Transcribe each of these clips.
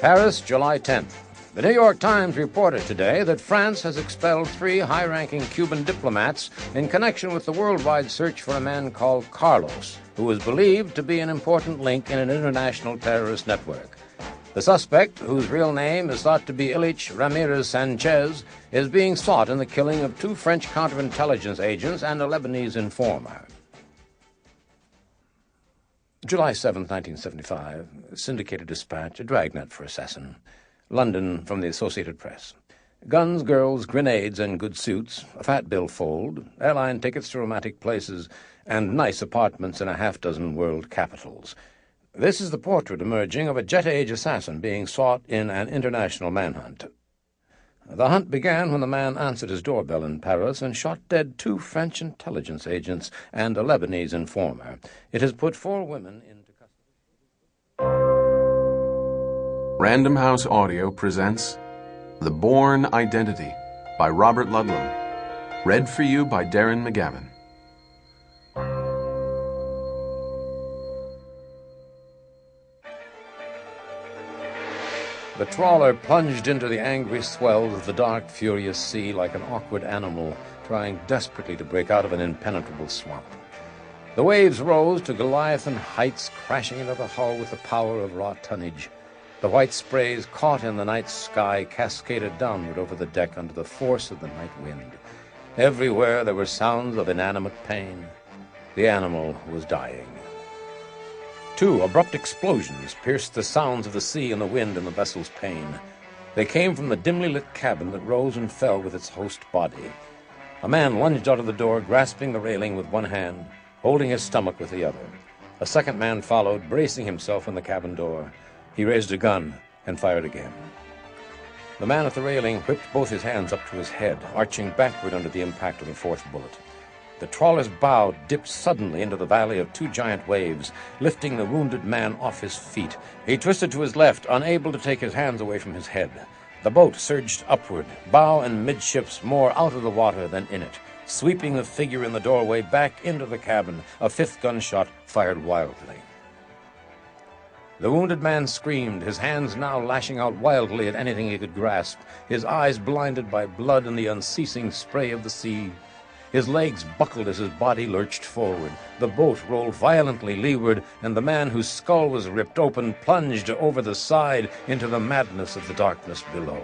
Paris, July 10th. The New York Times reported today that France has expelled 3 high-ranking Cuban diplomats in connection with the worldwide search for a man called Carlos, who is believed to be an important link in an international terrorist network. The suspect, whose real name is thought to be Ilich Ramirez Sanchez, is being sought in the killing of 2 French counterintelligence agents and a Lebanese informer. July 7, 1975, Syndicated Dispatch, a dragnet for assassin. London, from the Associated Press. Guns, girls, grenades, and good suits, a fat billfold, airline tickets to romantic places, and nice apartments in a half-dozen world capitals. This is the portrait emerging of a jet-age assassin being sought in an international manhunt. The hunt began when the man answered his doorbell in Paris and shot dead 2 French intelligence agents and a Lebanese informer. It has put 4 women into custody. Random House Audio presents The Bourne Identity by Robert Ludlum. Read for you by Darren McGavin. The trawler plunged into the angry swells of the dark, furious sea like an awkward animal trying desperately to break out of an impenetrable swamp. The waves rose to Goliathan heights, crashing into the hull with the power of raw tonnage. The white sprays caught in the night sky cascaded downward over the deck under the force of the night wind. Everywhere there were sounds of inanimate pain. The animal was dying. 2 abrupt explosions pierced the sounds of the sea and the wind in the vessel's pain. They came from the dimly lit cabin that rose and fell with its host body. A man lunged out of the door, grasping the railing with one hand, holding his stomach with the other. A second man followed, bracing himself in the cabin door. He raised a gun and fired again. The man at the railing whipped both his hands up to his head, arching backward under the impact of the 4th bullet. The trawler's bow dipped suddenly into the valley of 2 giant waves, lifting the wounded man off his feet. He twisted to his left, unable to take his hands away from his head. The boat surged upward, bow and midships more out of the water than in it, sweeping the figure in the doorway back into the cabin. A 5th gunshot fired wildly. The wounded man screamed, his hands now lashing out wildly at anything he could grasp, his eyes blinded by blood and the unceasing spray of the sea. His legs buckled as his body lurched forward. The boat rolled violently leeward, and the man whose skull was ripped open plunged over the side into the madness of the darkness below.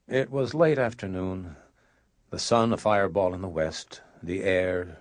It was late afternoon, the sun a fireball in the west, the air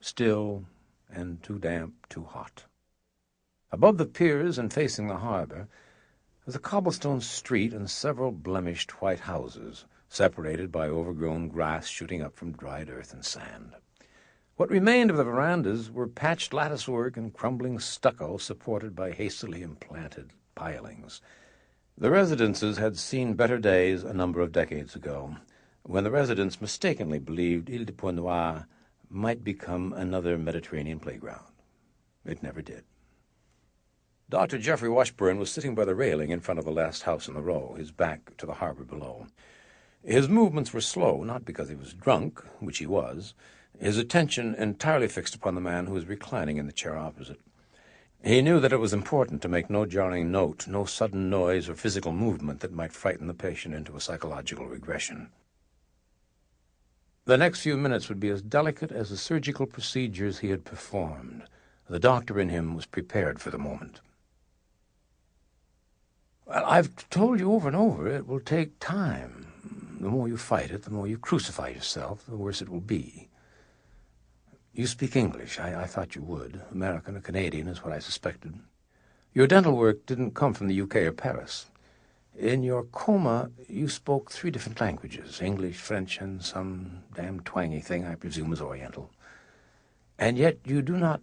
still and too damp, too hot. Above the piers and facing the harbor was a cobblestone street and several blemished white houses, separated by overgrown grass shooting up from dried earth and sand. What remained of the verandas were patched latticework and crumbling stucco supported by hastily implanted pilings. The residences had seen better days a number of decades ago, when the residents mistakenly believed Ile de Pointe-Noire might become another Mediterranean playground. It never did. Dr. Jeffrey Washburn was sitting by the railing in front of the last house in the row, his back to the harbor below. His movements were slow, not because he was drunk, which he was, his attention entirely fixed upon the man who was reclining in the chair opposite. He knew that it was important to make no jarring note, no sudden noise or physical movement that might frighten the patient into a psychological regression. The next few minutes would be as delicate as the surgical procedures he had performed. The doctor in him was prepared for the moment. Well, I've told you over and over, it will take time. The more you fight it, the more you crucify yourself, the worse it will be. You speak English. I thought you would. American or Canadian is what I suspected. Your dental work didn't come from the UK or Paris. In your coma, you spoke 3 different languages, English, French, and some damn twangy thing I presume is Oriental. And yet you do not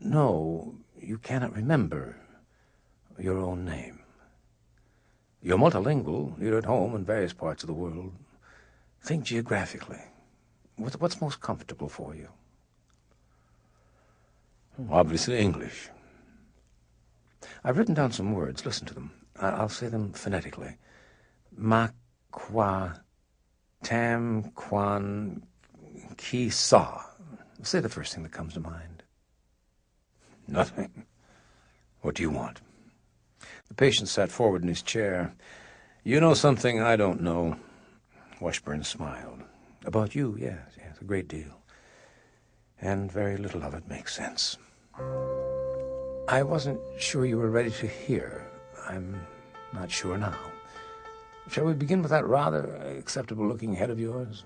know, you cannot remember your own name. You're multilingual, you're at home in various parts of the world. Think geographically. What's most comfortable for you? Obviously English. I've written down some words. Listen to them. I'll say them phonetically. Ma qua tam quan qui sa. Say the first thing that comes to mind. Nothing. What do you want? The patient sat forward in his chair. You know something I don't know. Washburn smiled. About you, yes, a great deal. And very little of it makes sense. I wasn't sure you were ready to hear. I'm not sure now. Shall we begin with that rather acceptable-looking head of yours?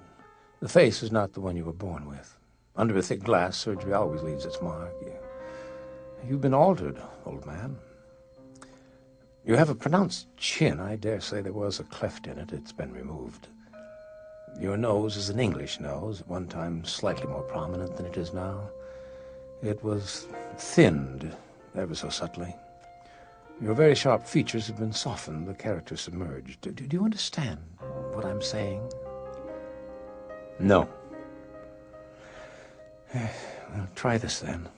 The face is not the one you were born with. Under a thick glass, surgery always leaves its mark. You've been altered, old man. You have a pronounced chin. I dare say there was a cleft in it. It's been removed. Your nose is an English nose, at one time slightly more prominent than it is now. It was thinned ever so subtly. Your very sharp features have been softened, the character submerged. Do you understand what I'm saying? No. Well, try this then.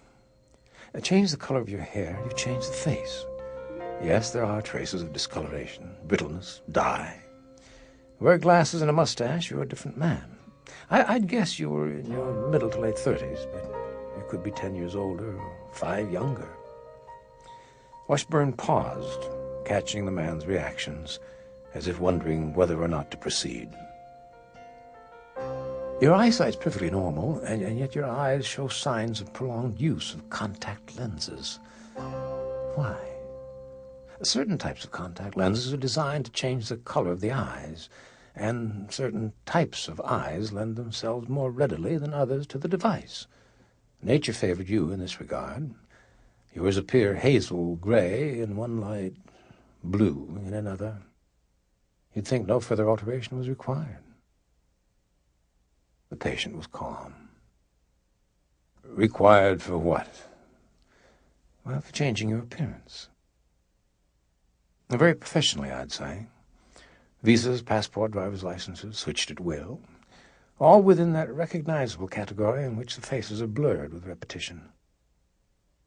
Change the color of your hair, you change the face. Yes, there are traces of discoloration, brittleness, dye. Wear glasses and a mustache, you're a different man. I'd guess you were in your middle to late 30s, but you could be 10 years older or 5 younger. Washburn paused, catching the man's reactions, as if wondering whether or not to proceed. Your eyesight's perfectly normal, and yet your eyes show signs of prolonged use of contact lenses. Why? Certain types of contact lenses are designed to change the color of the eyes, and certain types of eyes lend themselves more readily than others to the device. Nature favored you in this regard. Yours appear hazel gray in one light, blue in another. You'd think no further alteration was required. The patient was calm. Required for what? Well, for changing your appearance. Very professionally, I'd say. Visas, passport, driver's licenses, switched at will. All within that recognizable category in which the faces are blurred with repetition.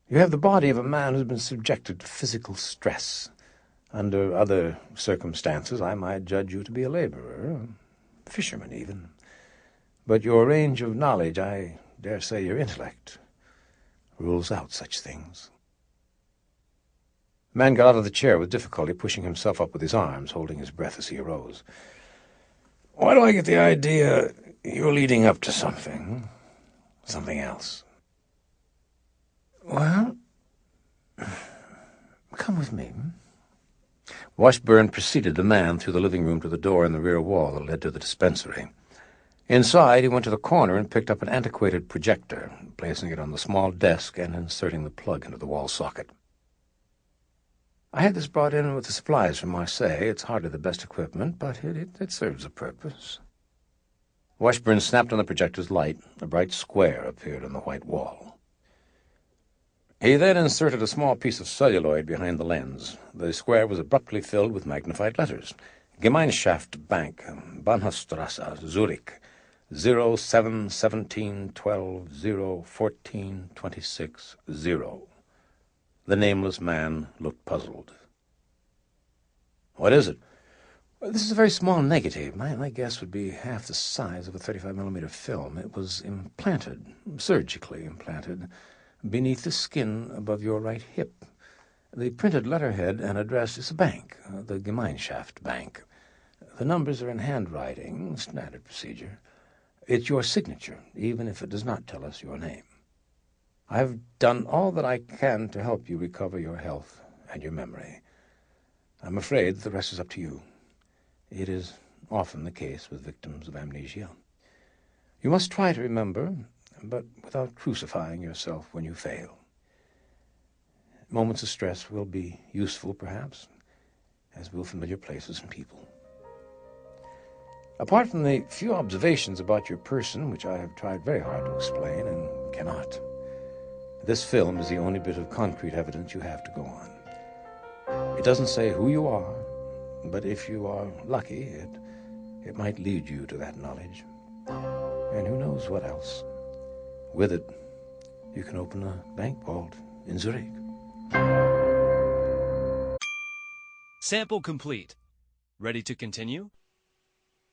You have the body of a man who's been subjected to physical stress. Under other circumstances, I might judge you to be a laborer, a fisherman even. But your range of knowledge, I dare say your intellect, rules out such things. The man got out of the chair with difficulty, pushing himself up with his arms, holding his breath as he arose. Why do I get the idea you're leading up to something? Something else. Well, come with me. Washburn preceded the man through the living room to the door in the rear wall that led to the dispensary. Inside, he went to the corner and picked up an antiquated projector, placing it on the small desk and inserting the plug into the wall socket. I had this brought in with the supplies from Marseille. It's hardly the best equipment, but it serves a purpose. Washburn snapped on the projector's light. A bright square appeared on the white wall. He then inserted a small piece of celluloid behind the lens. The square was abruptly filled with magnified letters. Gemeinschaft Bank, Bahnhofstrasse, Zurich, 07-17-12-0-14-26-0. The nameless man looked puzzled. What is it? This is a very small negative. My guess would be half the size of a 35mm film. It was implanted, surgically implanted, beneath the skin above your right hip. The printed letterhead and address is a bank, the Gemeinschaft Bank. The numbers are in handwriting, standard procedure. It's your signature, even if it does not tell us your name. I've done all that I can to help you recover your health and your memory. I'm afraid the rest is up to you. It is often the case with victims of amnesia. You must try to remember, but without crucifying yourself when you fail. Moments of stress will be useful, perhaps, as will familiar places and people. Apart from the few observations about your person, which I have tried very hard to explain and cannot, this film is the only bit of concrete evidence you have to go on. It doesn't say who you are, but if you are lucky, it might lead you to that knowledge. And who knows what else. With it, you can open a bank vault in Zurich. Sample complete. Ready to continue?